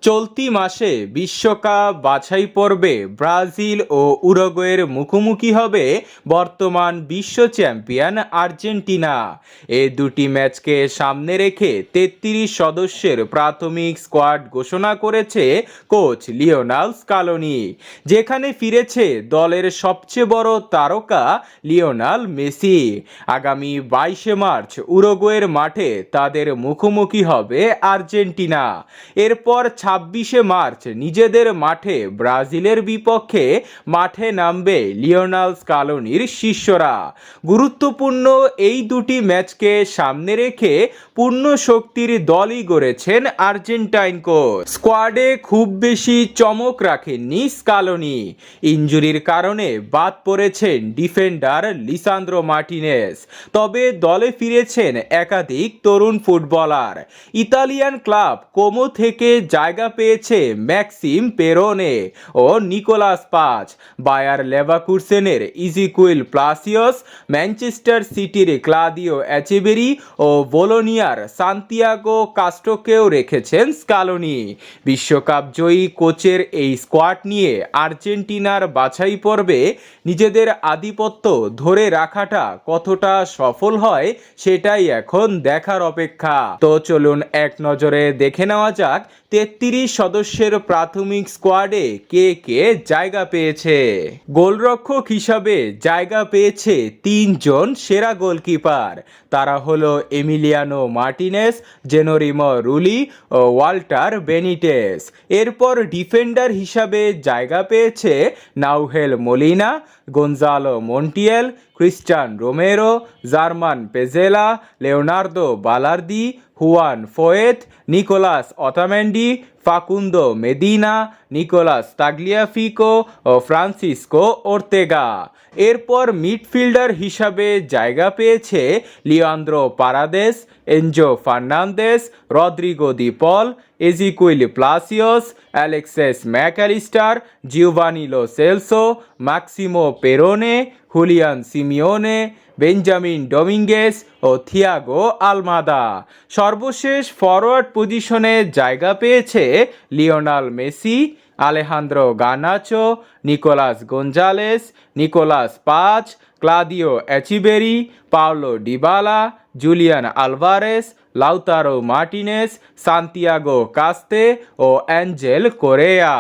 চলতি মাসে বিশ্বকাপ বাছাই পর্বে ব্রাজিল ও উরুগুয়ের মুখোমুখি হবে বর্তমান বিশ্ব চ্যাম্পিয়ন আর্জেন্টিনা। এই দুটি ম্যাচকে সামনে রেখে ৩৩ সদস্যের প্রাথমিক স্কোয়াড ঘোষণা করেছে কোচ লিওনেল স্কালোনি, যেখানে ফিরেছে দলের সবচেয়ে বড় তারকা লিওনেল মেসি। আগামী ২২ মার্চ উরুগুয়ের মাঠে তাদের মুখোমুখি হবে আর্জেন্টিনা। এরপর ২৬ মার্চ নিজেদের মাঠে ব্রাজিলের বিপক্ষে মাঠে নামবে লিওনেল স্কালোনির শিষ্যরা। গুরুত্বপূর্ণ এই দুটি ম্যাচকে সামনে রেখে পূর্ণ শক্তির দলই গড়েছেন আর্জেন্টাইন কোচ। স্কোয়াডে খুব বেশি চমক রাখেননি স্কালোনি। ইনজুরির কারণে বাদ পড়েছেন ডিফেন্ডার লিসান্দ্রো মার্টিনেজ, তবে দলে ফিরেছেন একাধিক তরুণ ফুটবলার। ইতালিয়ান ক্লাব কোমো থেকে জায়গা পেয়েছে ম্যাক্সিম পেরোনে ও নিকোলাস পাচ। বায়ার লেভারকুসেনের ইজিকুইল প্লাসিওস, ম্যানচেস্টার সিটির ক্লাদিও এচেবেরি ও বোলোনিয়ার সান্তিয়াগো কাস্টোকেও রেখেছেন স্কালোনি। বিশ্বকাপ জয়ী কোচের এই স্কোয়াড নিয়ে আর্জেন্টিনার বাছাই পর্বে নিজেদের আধিপত্য ধরে রাখাটা কতটা সফল হয় সেটাই এখন দেখার অপেক্ষা। তো চলুন এক নজরে দেখে নেওয়া যাক ৩৩ সদস্যের প্রাথমিক স্কোয়াডে কে কে জায়গা পেয়েছে। গোলরক্ষক হিসাবে জায়গা পেয়েছে ৩ জন সেরা গোলকিপার। তারা হলো এমিলিয়ানো মার্টিনেজ, জেরোনিমো রুলি ও ওয়াল্টার বেনিটেজ। এরপর ডিফেন্ডার হিসাবে জায়গা পেয়েছে Nahuel Molina, Gonzalo Montiel, Cristian Romero, German Pezzella, Leonardo Balerdi, Juan Foyth, Nicolas Otamendi, Facundo Medina, Nicolas Tagliafico ও ফ্রান্সিসকো ওর্তেগা। এরপর মিডফিল্ডার হিসাবে জায়গা পেয়েছে Leandro Paredes, Enzo Fernandez, Rodrigo De Paul, Ezequiel Palacios, Alexis Mac Allister, Giovani Lo Celso, Maximo Perrone, Julian Simeone, Benjamin Dominguez ও Thiago Almada. সর্বশেষ forward পজিশনে জায়গা পেয়েছে Lionel Messi, Alejandro Garnacho, Nicolas Gonzalez, Nicolas Paz, Claudio Echeverri, Paulo Dybala, Julian Alvarez, Lautaro Martinez, Santiago Castro ও Angel Correa.